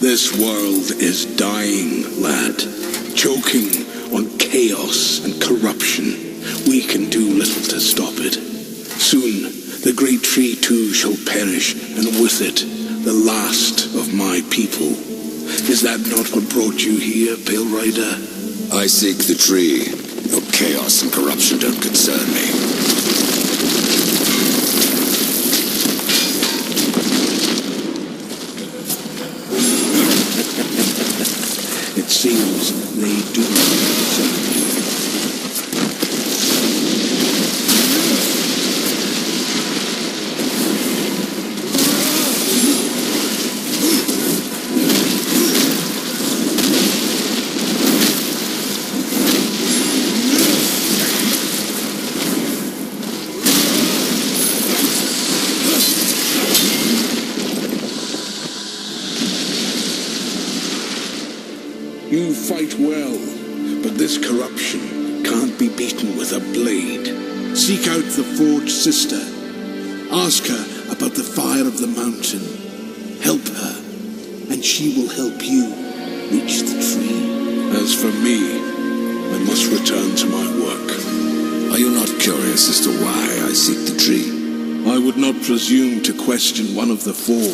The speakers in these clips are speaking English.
This world is dying, lad. Choking on chaos and corruption. We can do little to stop it. Soon, the great tree too shall perish, and with it, the last of my people. Is that not what brought you here, Pale Rider? I seek the tree. Your chaos and corruption don't concern me. It seems they do concern you. You fight well, but this corruption can't be beaten with a blade. Seek out the Forge Sister. Ask her about the fire of the mountain. Help her, and she will help you reach the tree. As for me, I must return to my work. Are you not curious as to why I seek the tree? I would not presume to question one of the four,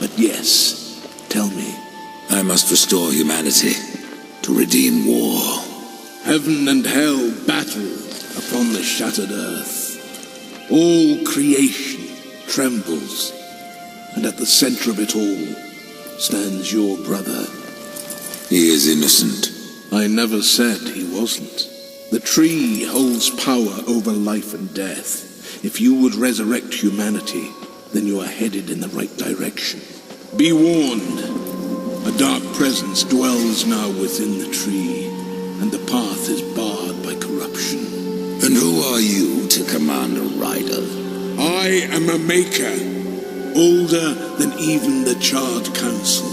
but yes, tell me. I must restore humanity, to redeem war. Heaven and hell battle upon the shattered earth. All creation trembles, and at the center of it all stands your brother. He is innocent. I never said he wasn't. The tree holds power over life and death. If you would resurrect humanity, then you are headed in the right direction. Be warned. A dark presence dwells now within the tree, and the path is barred by corruption. And who are you to command a rider? I am a maker, older than even the Charred Council.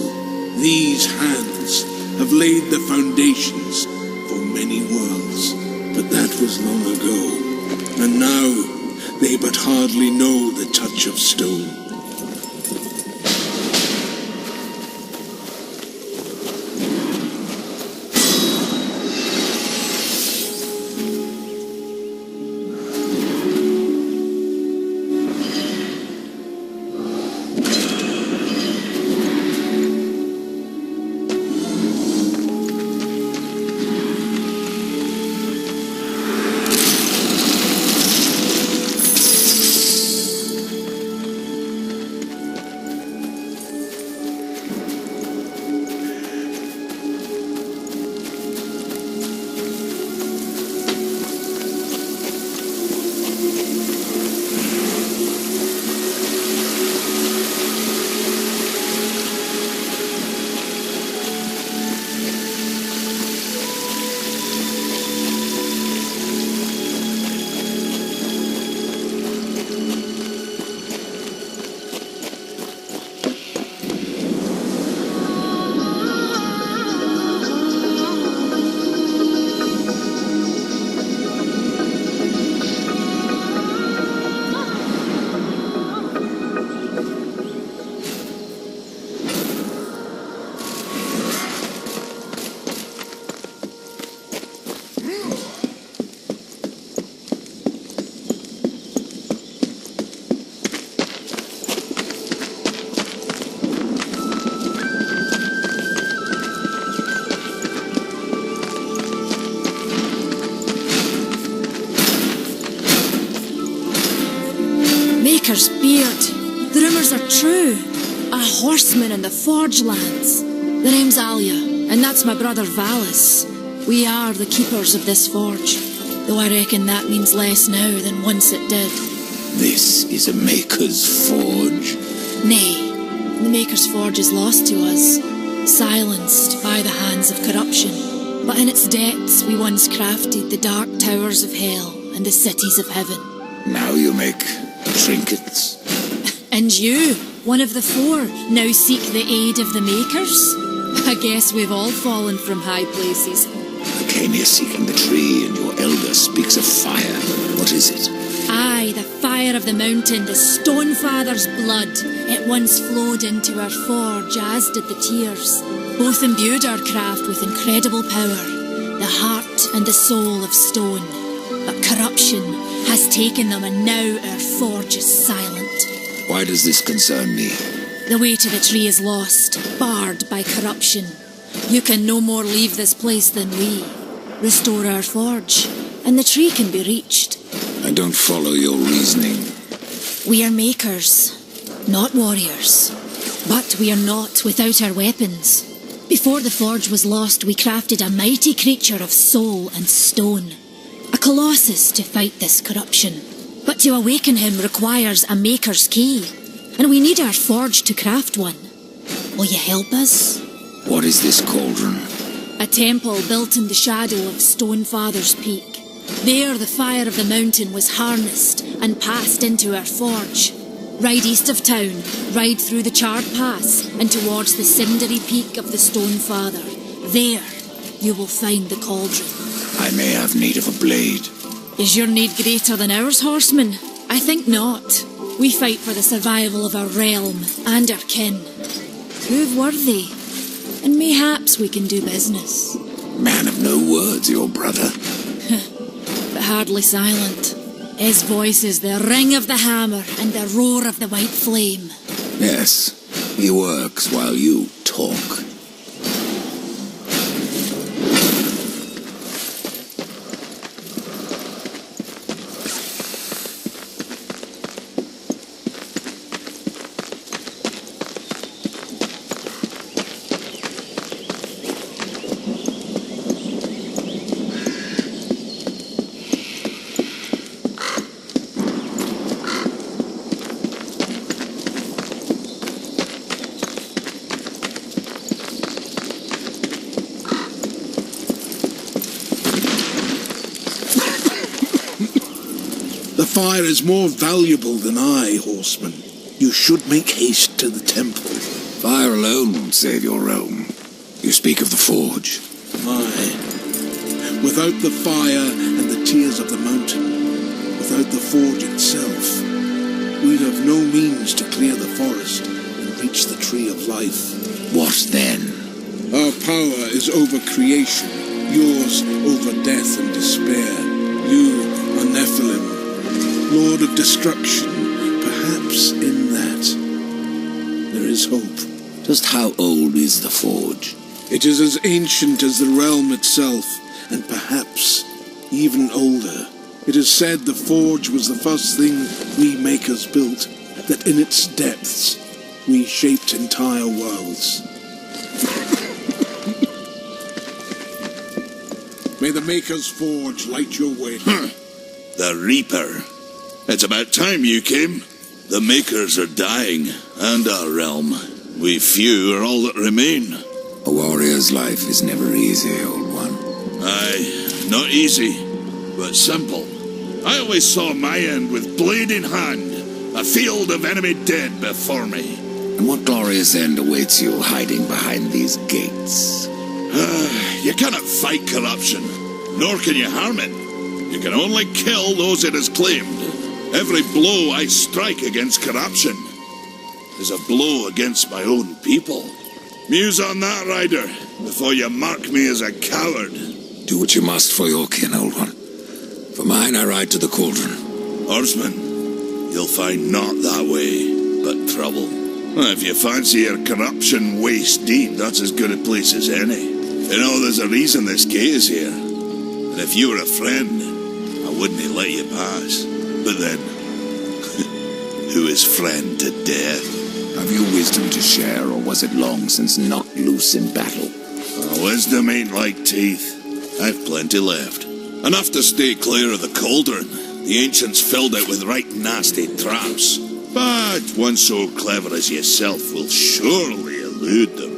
These hands have laid the foundations for many worlds, but that was long ago. And now, they but hardly know the touch of stone. Maker's beard. The rumours are true. A horseman in the Forge lands. The name's Alia, and that's my brother Valis. We are the keepers of this forge, though I reckon that means less now than once it did. This is a Maker's Forge? Nay, the Maker's Forge is lost to us, silenced by the hands of corruption. But in its depths we once crafted the dark towers of hell and the cities of heaven. Now you make trinkets. And you, one of the four, now seek the aid of the Makers? I guess we've all fallen from high places. I came here seeking the tree, and your elder speaks of fire. What is it? Aye, the fire of the mountain, the Stonefather's blood. It once flowed into our forge, as did the tears. Both imbued our craft with incredible power, the heart and the soul of stone. But corruption has taken them, and now our forge is silent. Why does this concern me? The way to the tree is lost, barred by corruption. You can no more leave this place than we. Restore our forge, and the tree can be reached. I don't follow your reasoning. We are makers, not warriors. But we are not without our weapons. Before the forge was lost, we crafted a mighty creature of soul and stone. A colossus to fight this corruption. But to awaken him requires a maker's key. And we need our forge to craft one. Will you help us? What is this cauldron? A temple built in the shadow of Stonefather's Peak. There the fire of the mountain was harnessed and passed into our forge. Ride east of town, ride through the charred pass and towards the cindery peak of the Stonefather. There you will find the cauldron. I may have need of a blade. Is your need greater than ours, horseman? I think not. We fight for the survival of our realm and our kin. Prove worthy, and mayhaps we can do business. Man of no words, your brother. But hardly silent. His voice is the ring of the hammer and the roar of the white flame. Yes, he works while you talk. The fire is more valuable than I, horseman. You should make haste to the temple. Fire alone won't save your realm. You speak of the forge. Aye. Without the fire and the tears of the mountain, without the forge itself, we'd have no means to clear the forest and reach the tree of life. What then? Our power is over creation, yours over death and despair. You are Nephilim, Lord of destruction. Perhaps in that there is hope. Just how old is the forge? It is as ancient as the realm itself, and perhaps even older. It is said the forge was the first thing we makers built, that in its depths we shaped entire worlds. May the Maker's forge light your way. The Reaper. It's about time you came. The Makers are dying, and our realm. We few are all that remain. A warrior's life is never easy, old one. Aye, not easy, but simple. I always saw my end with blade in hand, a field of enemy dead before me. And what glorious end awaits you hiding behind these gates? You cannot fight corruption, nor can you harm it. You can only kill those it has claimed. Every blow I strike against corruption is a blow against my own people. Muse on that, Rider, before you mark me as a coward. Do what you must for your kin, old one. For mine, I ride to the cauldron. Horseman, you'll find naught that way, but trouble. If you fancy your corruption waist deep, that's as good a place as any. You know, there's a reason this gate is here. And if you were a friend, I wouldn't let you pass. But then, who is friend to death? Have you wisdom to share, or was it long since knocked loose in battle? Wisdom ain't like teeth. I've plenty left. Enough to stay clear of the cauldron. The ancients filled it with right nasty traps. But one so clever as yourself will surely elude them.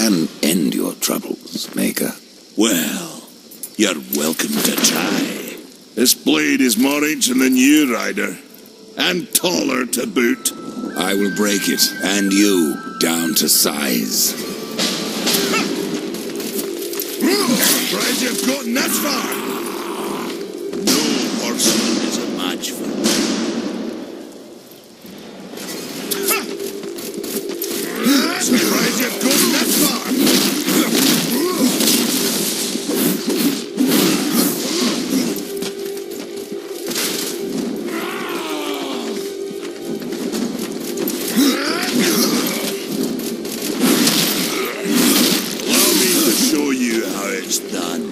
can end your troubles, Maker. Well, you're welcome to try. This blade is more ancient than you, Ryder. And taller to boot. I will break it, and you, down to size. Surprised you've gotten that far. No horseman is a match for me. Surprised you've gotten that far. Allow me to show you how it's done.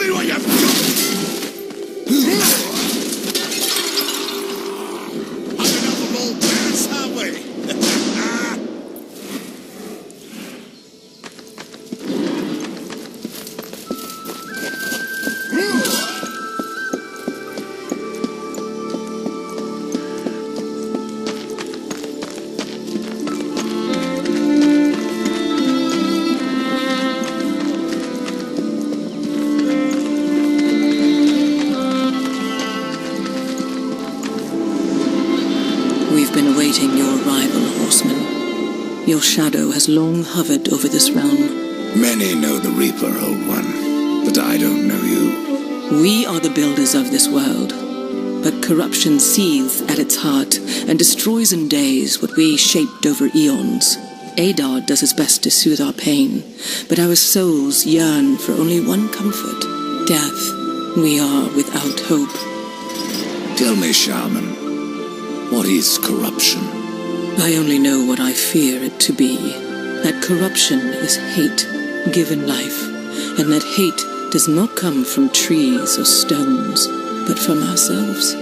me what you've got! Had enough of old bears, have we? We've been awaiting your arrival, horseman. Your shadow has long hovered over this realm. Many know the Reaper, Old One, but I don't know you. We are the builders of this world, but corruption seethes at its heart and destroys in days what we shaped over eons. Adar does his best to soothe our pain, but our souls yearn for only one comfort, death. We are without hope. Tell me, Shaman, what is corruption? I only know what I fear it to be. That corruption is hate given life, and that hate does not come from trees or stones, but from ourselves.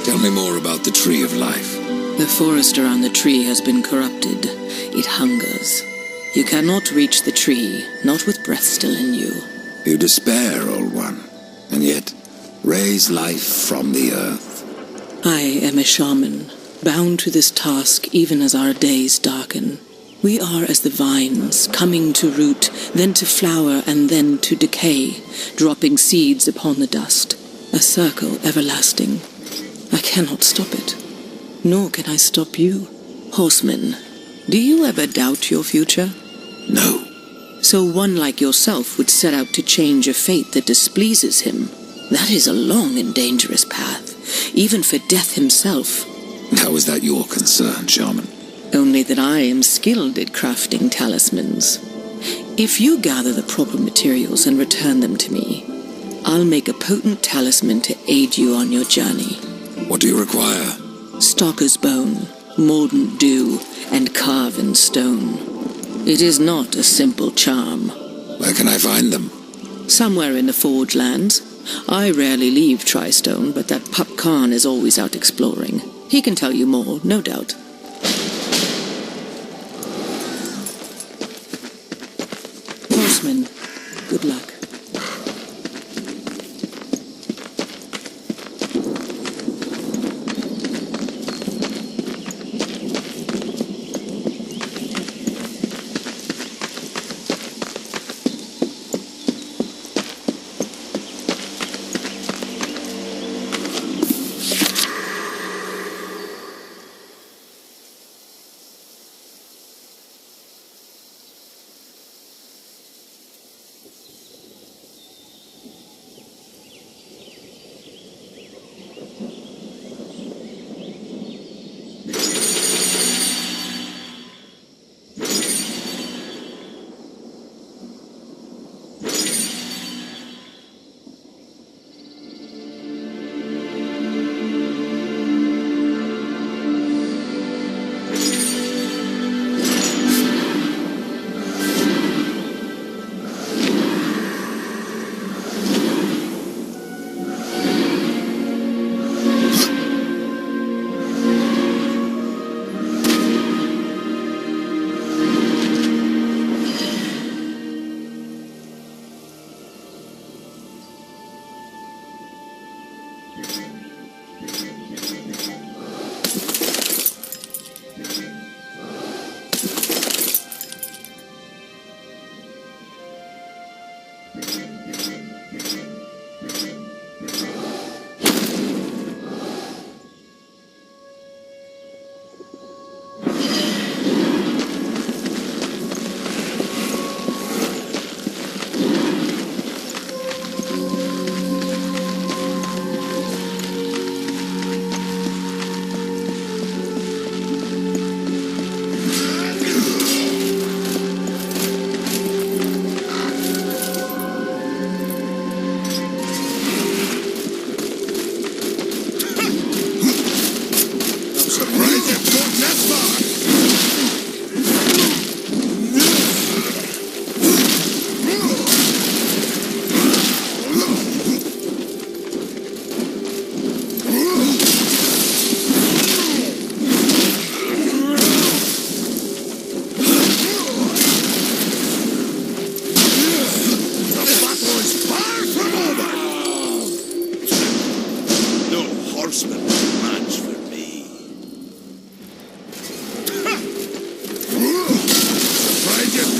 Tell me more about the Tree of Life. The forest around the tree has been corrupted. It hungers. You cannot reach the tree, not with breath still in you. You despair, Old One, and yet raise life from the earth. I am a shaman, bound to this task even as our days darken. We are as the vines, coming to root, then to flower, and then to decay, dropping seeds upon the dust. A circle everlasting. I cannot stop it, nor can I stop you. Horseman, do you ever doubt your future? No. So one like yourself would set out to change a fate that displeases him. That is a long and dangerous path, even for death himself. How is that your concern, Shaman? Only that I am skilled at crafting talismans. If you gather the proper materials and return them to me, I'll make a potent talisman to aid you on your journey. What do you require? Stalker's bone, mordant dew, and carven stone. It is not a simple charm. Where can I find them? Somewhere in the Forge Lands. I rarely leave Tristone, but that pup Khan is always out exploring. He can tell you more, no doubt. Horseman, good luck.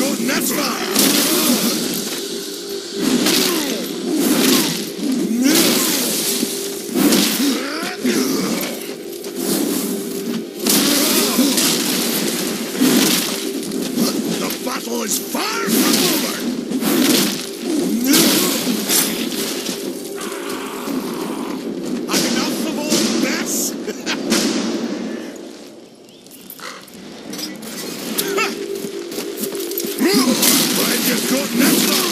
gotten this far. The battle is far from over. I've enough of all this. Glad you've gotten this far.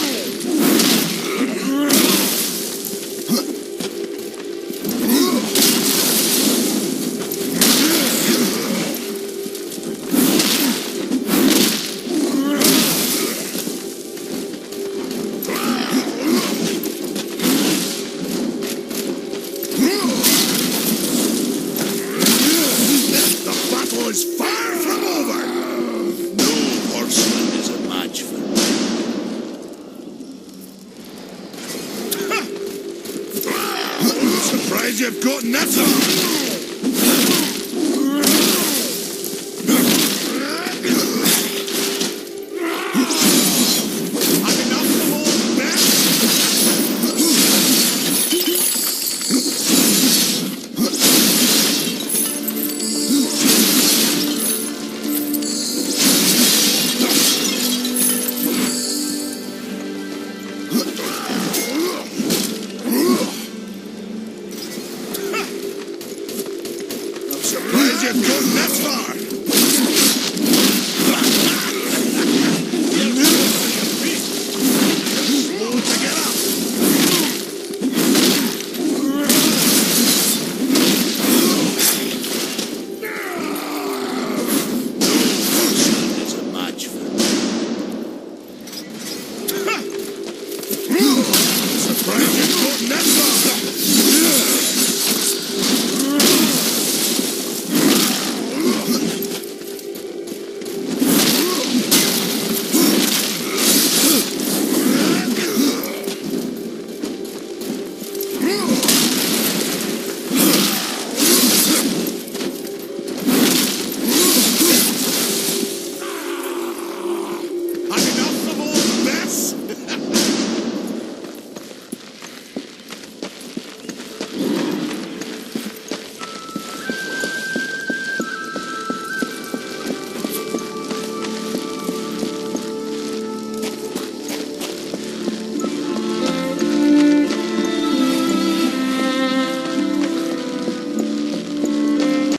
The battle is far from over. No horseman is a match for me. Surprised you've gotten this far.